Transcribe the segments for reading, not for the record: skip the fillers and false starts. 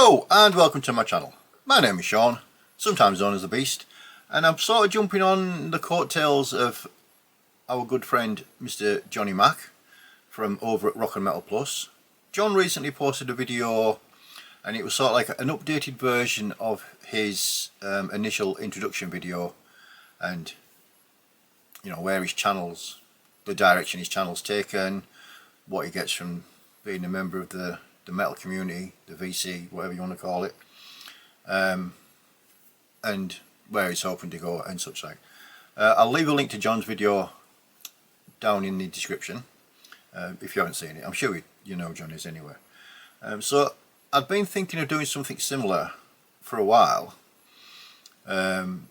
Hello and welcome to my channel. My name is Sean, sometimes known as the Beast, and I'm sort of jumping on the coattails of our good friend Mr. Johnny Mac from over at Rock and Metal Plus. John recently posted a video and it was sort of like an updated version of his initial introduction video, and you know, where his channel's, the direction his channel's taken, what he gets from being a member of the metal community, the VC, whatever you want to call it, and where he's hoping to go and such like. I'll leave a link to John's video down in the description if you haven't seen it. I'm sure you know John is anyway. So I've been thinking of doing something similar for a while, and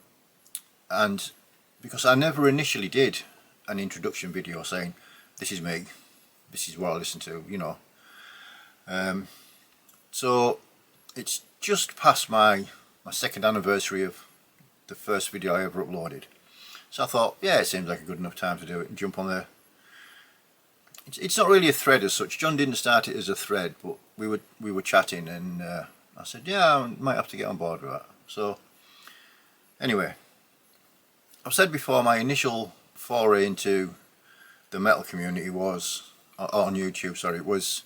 because I never initially did an introduction video saying this is me, this is what I listen to, you know. So it's just past my second anniversary of the first video I ever uploaded, so I thought, yeah, it seems like a good enough time to do it and jump on there. It's not really a thread as such. John didn't start it as a thread, but we were chatting and I said, yeah, I might have to get on board with that. So anyway, I've said before, my initial foray into the metal community was on YouTube, sorry, was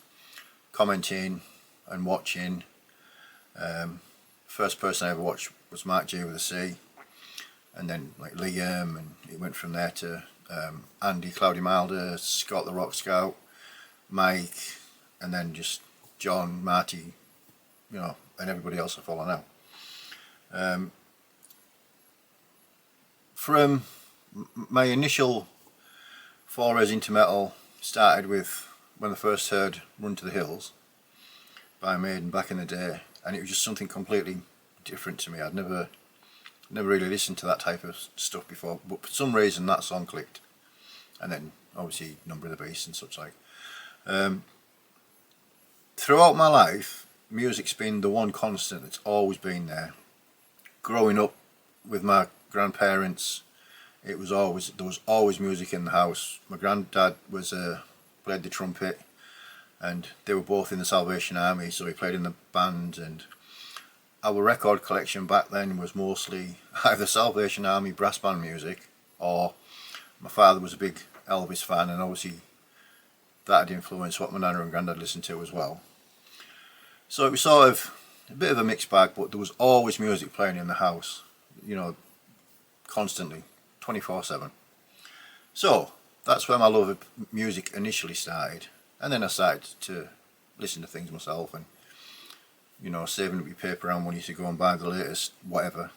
commenting and watching. First person I ever watched was Mark J with a C, and then like Liam, and it went from there to Andy Cloudy Milder, Scott the Rock Scout, Mike, and then just John, Marty, you know, and everybody else I follow now. From my initial forays into metal started with when I first heard Run to the Hills by Maiden back in the day, and it was just something completely different to me. I'd never really listened to that type of stuff before, but for some reason that song clicked. And then obviously Number of the Beast and such like. Throughout my life, music's been the one constant that's always been there. Growing up with my grandparents, there was always music in the house. My granddad played the trumpet, and they were both in the Salvation Army, so he played in the band, and our record collection back then was mostly either Salvation Army brass band music, or my father was a big Elvis fan, and obviously that had influenced what my nana and granddad listened to as well. So it was sort of a bit of a mixed bag, but there was always music playing in the house, you know, constantly, 24/7. So that's where my love of music initially started, and then I started to listen to things myself, and you know, saving up your paper around money to go and buy the latest whatever.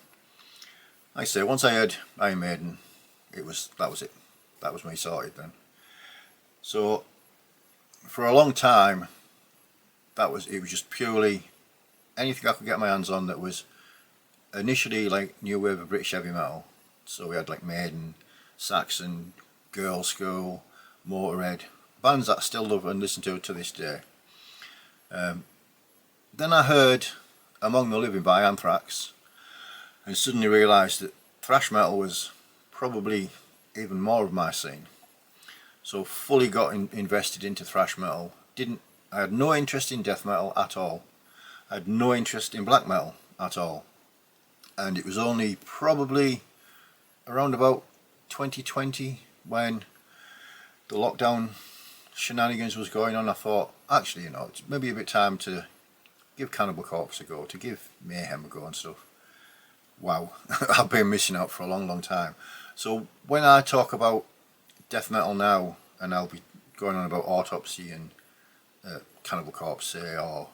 Like I say, once I heard Iron Maiden, that was it. That was me sorted then. So for a long time, it was just purely anything I could get my hands on that was initially like new wave of British heavy metal. So we had like Maiden, Saxon, Girl School, Motorhead, bands that I still love and listen to this day. Then I heard Among the Living by Anthrax, and suddenly realised that thrash metal was probably even more of my scene. So fully got invested into thrash metal. I had no interest in death metal at all. I had no interest in black metal at all. And it was only probably around about 2020 when the lockdown shenanigans was going on, I thought, actually, you know, it's maybe a bit time to give Cannibal Corpse a go, to give Mayhem a go and stuff. Wow, I've been missing out for a long time. So when I talk about death metal now, and I'll be going on about Autopsy and Cannibal Corpse, say, or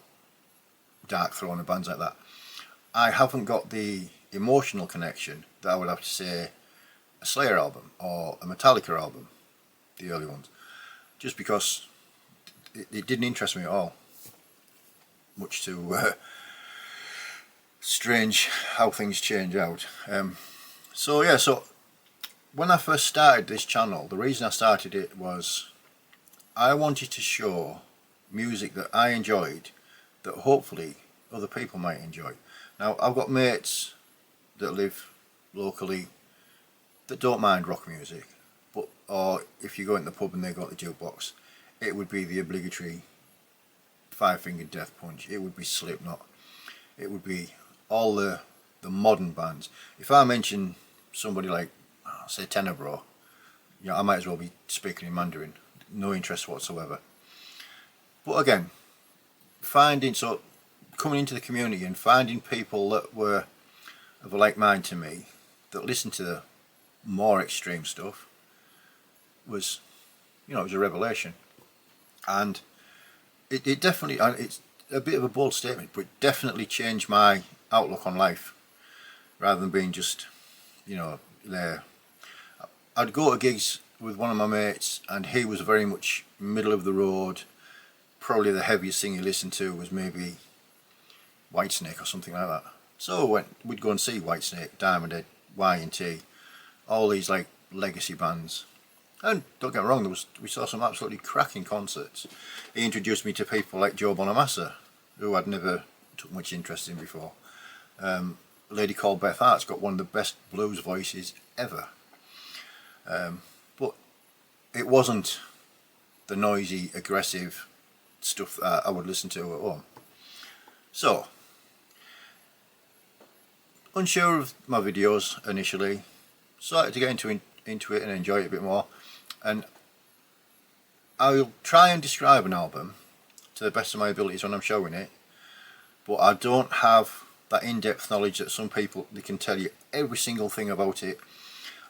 Darkthrone and bands like that, I haven't got the emotional connection that I would have to say a Slayer album or a Metallica album, the early ones, just because it didn't interest me at all. Much too strange how things change out. So yeah, so when I first started this channel, the reason I started it was I wanted to show music that I enjoyed that hopefully other people might enjoy. Now I've got mates that live locally that don't mind rock music, but or if you go in the pub and they got the jukebox, it would be the obligatory Five Finger Death Punch, it would be Slipknot, it would be all the modern bands. If I mention somebody like, say, Tenebro, I might as well be speaking in Mandarin. No interest whatsoever. But again, coming into the community and finding people that were of a like mind to me, that listened to the more extreme stuff, was, it was a revelation. And it definitely, it's a bit of a bold statement, but it definitely changed my outlook on life, rather than being just, there. I'd go to gigs with one of my mates, and he was very much middle of the road. Probably the heaviest thing he listened to was maybe Whitesnake or something like that. So we'd go and see Whitesnake, Diamond Head, Y&T, all these like legacy bands. And don't get me wrong, we saw some absolutely cracking concerts. He introduced me to people like Joe Bonamassa, who I'd never took much interest in before. A lady called Beth Hart's got one of the best blues voices ever. But it wasn't the noisy, aggressive stuff that I would listen to at home. So, unsure of my videos initially, started to get into it and enjoy it a bit more, and I'll try and describe an album to the best of my abilities when I'm showing it, but I don't have that in-depth knowledge that some people, they can tell you every single thing about it,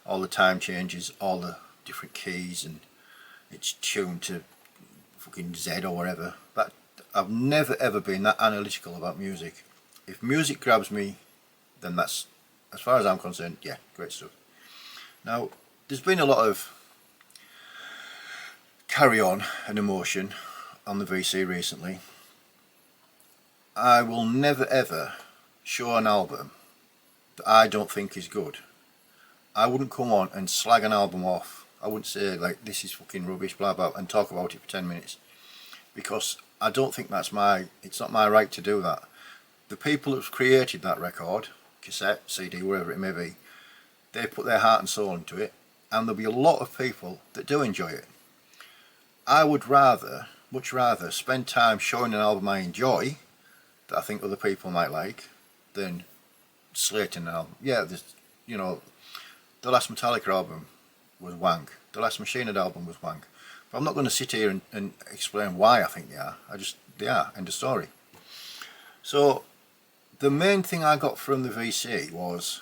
all the time changes, all the different keys, and it's tuned to fucking Z or whatever. But I've never ever been that analytical about music. If music grabs me, then that's, as far as I'm concerned, yeah, great stuff. Now, there's been a lot of carry on and emotion on the VC recently. I will never ever show an album that I don't think is good. I wouldn't come on and slag an album off. I wouldn't say like, this is fucking rubbish, blah blah, and talk about it for 10 minutes, because I don't think it's not my right to do that. The people who've created that record, cassette, CD, wherever it may be, they put their heart and soul into it, and there'll be a lot of people that do enjoy it. I would much rather spend time showing an album I enjoy, that I think other people might like, than slating an album. Yeah, the last Metallica album was wank. The last Machine Head album was wank. But I'm not going to sit here and explain why I think they are. They are, end of story. So, the main thing I got from the VC was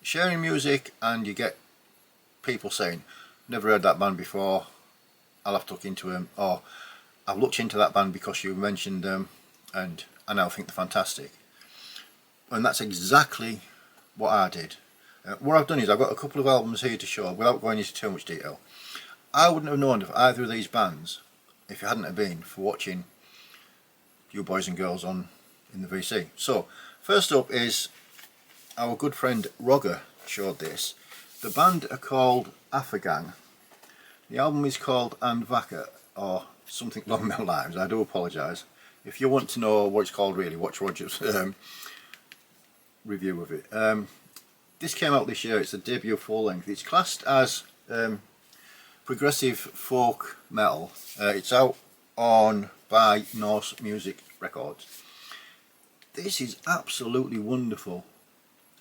sharing music, and you get people saying, never heard that band before, I'll have to look into them, or I've looked into that band because you mentioned them, and I now think they're fantastic. And that's exactly what I did. What I've done is I've got a couple of albums here to show without going into too much detail. I wouldn't have known of either of these bands if it hadn't have been for watching you boys and girls in the VC. So, first up is our good friend Rogger showed this. The band are called Afghan. The album is called Andvaka, or something along those lines. I do apologise. If you want to know what it's called really, watch Roger's review of it. This came out this year. It's a debut full length. It's classed as progressive folk metal. It's out by Norse Music Records. This is absolutely wonderful.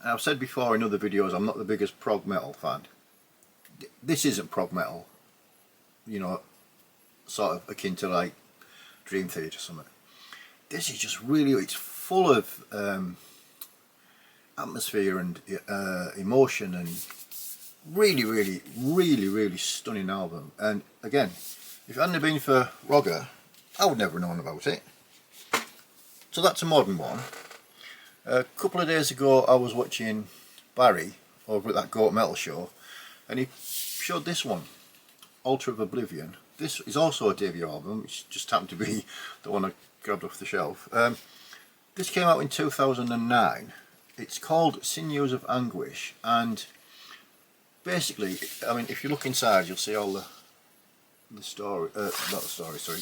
I've said before in other videos, I'm not the biggest prog metal fan. This isn't prog metal, sort of akin to like Dream Theater or something. This is just really, it's full of atmosphere and emotion, and really stunning album. And again, if it hadn't been for Rogger, I would never have known about it. So that's a modern one. A couple of days ago I was watching Barry over at that Goat Metal show, and he showed this one, Altar of Oblivion. This is also a debut album, which just happened to be the one I grabbed off the shelf. This came out in 2009. It's called Sinews of Anguish, and basically, I mean, if you look inside, you'll see all the story, not the story, sorry,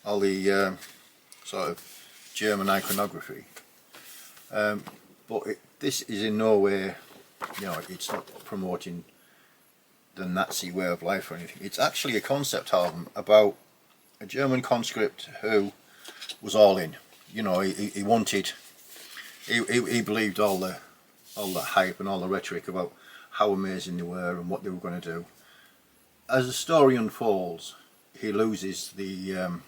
all the sort of German iconography. But this is in no way, it's not promoting the Nazi way of life or anything. It's actually a concept album about a German conscript who was all in. He wanted he believed all the hype and all the rhetoric about how amazing they were and what they were going to do. As the story unfolds, he loses the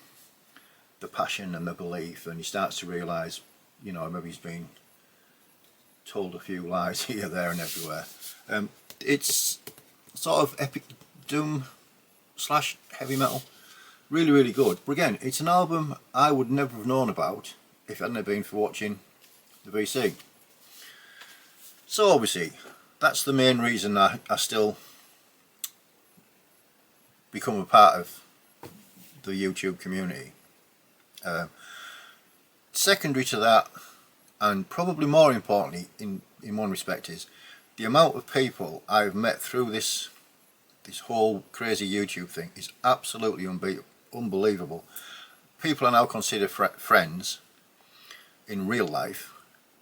passion and the belief, and he starts to realise, you know, maybe he's been told a few lies here, there, and everywhere. It's sort of epic doom slash heavy metal. Really, really good. But again, it's an album I would never have known about if it hadn't been for watching the VC. So obviously, that's the main reason I still become a part of the YouTube community. Secondary to that, and probably more importantly in one respect, is the amount of people I've met through this whole crazy YouTube thing is absolutely unbelievable. People I now consider friends in real life.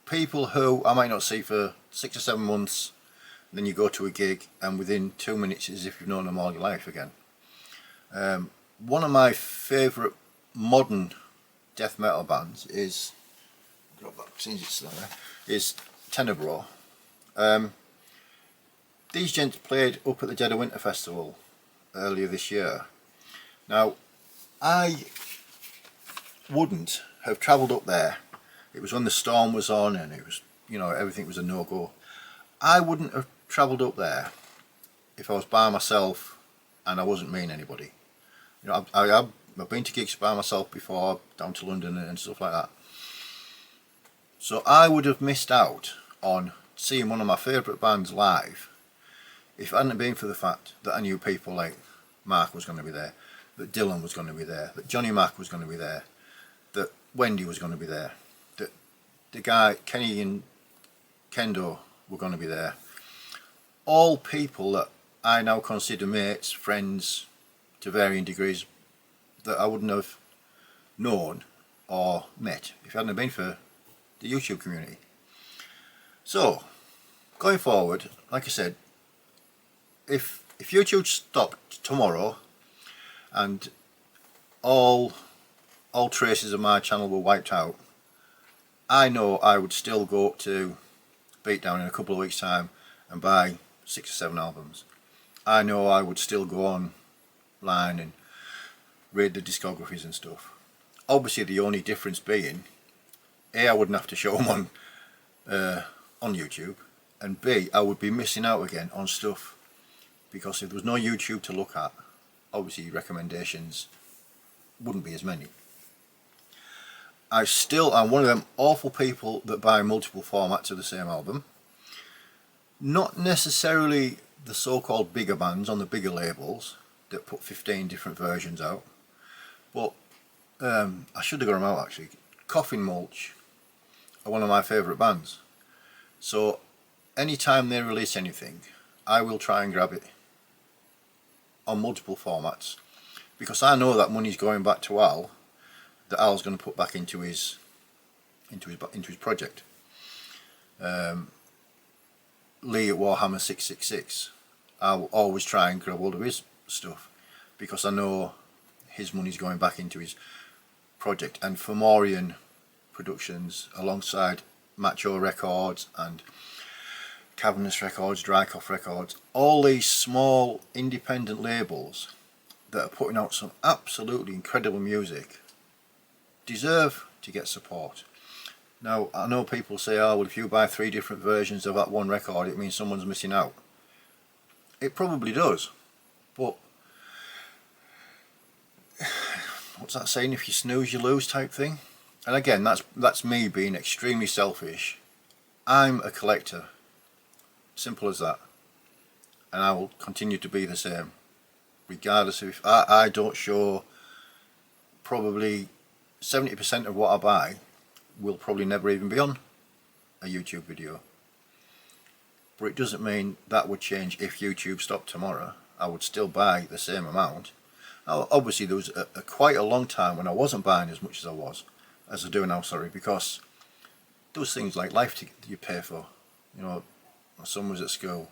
People who I might not see for 6 or 7 months, then you go to a gig and within 2 minutes it's as if you've known them all your life again. One of my favourite modern death metal bands is Tenebro. These gents played up at the Dead of Winter Festival earlier this year. Now, I wouldn't have travelled up there. It was when the storm was on and it was, you know, everything was a no-go. I wouldn't have travelled up there if I was by myself and I wasn't meeting anybody. You know, I've been to gigs by myself before, down to London and stuff like that. So I would have missed out on seeing one of my favourite bands live if it hadn't been for the fact that I knew people like Mark was going to be there, that Dylan was going to be there, that Johnny Mac was going to be there, that Wendy was going to be there, that the guy Kenny and Kendo were going to be there. All people that I now consider mates, friends to varying degrees, that I wouldn't have known or met if it hadn't been for the YouTube community. So, going forward, like I said, if YouTube stopped tomorrow and all traces of my channel were wiped out, I know I would still go up to Beatdown in a couple of weeks' time and buy 6 or 7 albums. I know I would still go online and read the discographies and stuff. Obviously, the only difference being, A, I wouldn't have to show them on YouTube, and B, I would be missing out again on stuff, because if there was no YouTube to look at, obviously recommendations wouldn't be as many. I still am one of them awful people that buy multiple formats of the same album. Not necessarily the so-called bigger bands on the bigger labels that put 15 different versions out, but I should have got them out actually. Coffin Mulch are one of my favourite bands, so anytime they release anything, I will try and grab it on multiple formats, because I know that money's going back to Al, that Al's going to put back into his project. Lee at Warhammer 666, I'll always try and grab hold of his stuff, because I know his money's going back into his project. And Fomorian Productions, alongside Macho Records and Cavernous Records, Drycoff Records, all these small independent labels that are putting out some absolutely incredible music, deserve to get support. Now, I know people say, oh well, if you buy 3 different versions of that one record, it means someone's missing out. It probably does, but what's that saying, if you snooze you lose type thing? And again, that's me being extremely selfish. I'm a collector, simple as that, and I will continue to be the same, regardless of if I don't show. Probably 70% of what I buy will probably never even be on a YouTube video. But it doesn't mean that would change if YouTube stopped tomorrow. I would still buy the same amount. Now, obviously there was quite a long time when I wasn't buying as much as I do now, because those things like life ticket you pay for, you know, my son was at school,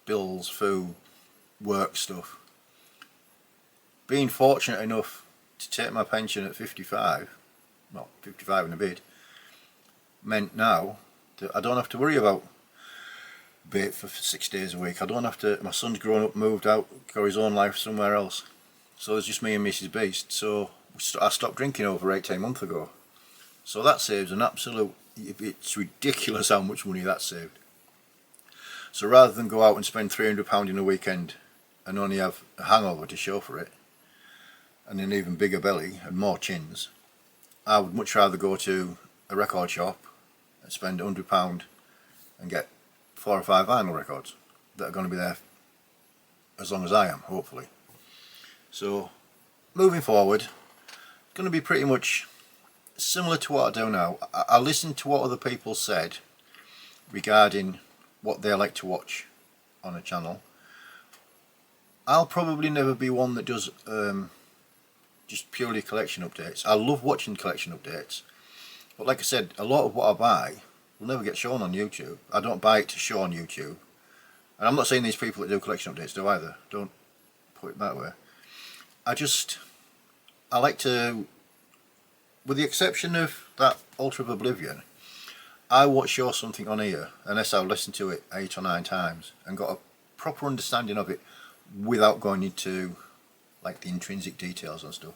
bills, food, work stuff. Being fortunate enough to take my pension at 55, well 55 and a bit, meant now that I don't have to worry about bait for 6 days a week. I don't have to, my son's grown up, moved out, got his own life somewhere else. So it's just me and Mrs. Beast. So I stopped drinking over 18 months ago. So that saves an absolute, it's ridiculous how much money that saved. So rather than go out and spend £300 in a weekend and only have a hangover to show for it, and an even bigger belly and more chins, I would much rather go to a record shop and spend £100 and get 4 or 5 vinyl records that are going to be there as long as I am, hopefully. So moving forward, it's going to be pretty much similar to what I do now. I listen to what other people said regarding what they like to watch on a channel. I'll probably never be one that does just purely collection updates. I love watching collection updates, but like I said, a lot of what I buy will never get shown on YouTube. I don't buy it to show on YouTube, and I'm not saying these people that do collection updates do either, don't put it that way. I like to, with the exception of that Altar of Oblivion, I won't show something on here unless I've listened to it 8 or 9 times and got a proper understanding of it without going into like the intrinsic details and stuff.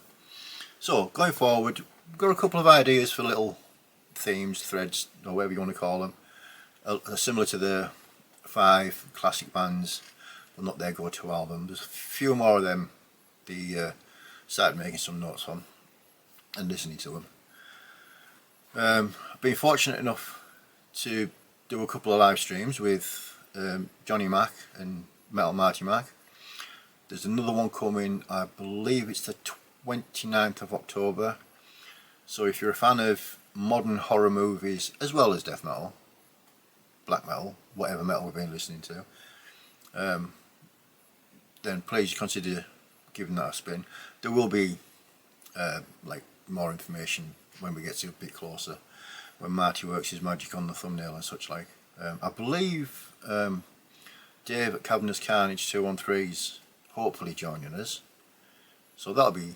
So going forward, we've got a couple of ideas for little themes, threads, or whatever you want to call them, similar to the 5 classic bands, but not their go-to album. There's a few more of them started making some notes on and listening to them. I've been fortunate enough to do a couple of live streams with Johnny Mac and Metal Marty Mac. There's another one coming, I believe it's the 29th of October. So if you're a fan of modern horror movies as well as death metal, black metal, whatever metal we've been listening to, then please consider giving that a spin. There will be like more information when we get to a bit closer, when Marty works his magic on the thumbnail and such like. I believe Dave at Cabinet Carnage 213's hopefully joining us, so that'll be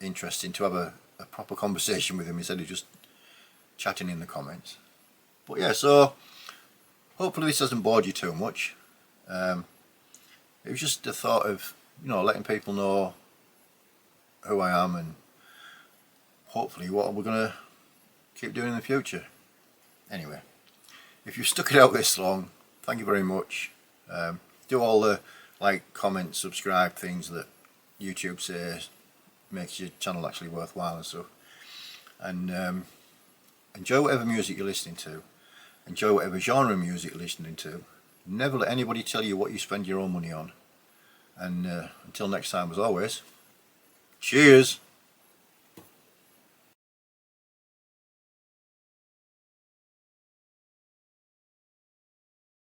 interesting to have a proper conversation with him instead of just chatting in the comments. But yeah, so hopefully this hasn't bored you too much. It was just a thought of, you know, letting people know who I am and hopefully what we're going to keep doing in the future. Anyway, if you've stuck it out this long, thank you very much. Do all the like, comment, subscribe things that YouTube says makes your channel actually worthwhile and stuff. And enjoy whatever music you're listening to. Enjoy whatever genre of music you're listening to. Never let anybody tell you what you spend your own money on. And until next time, as always, cheers!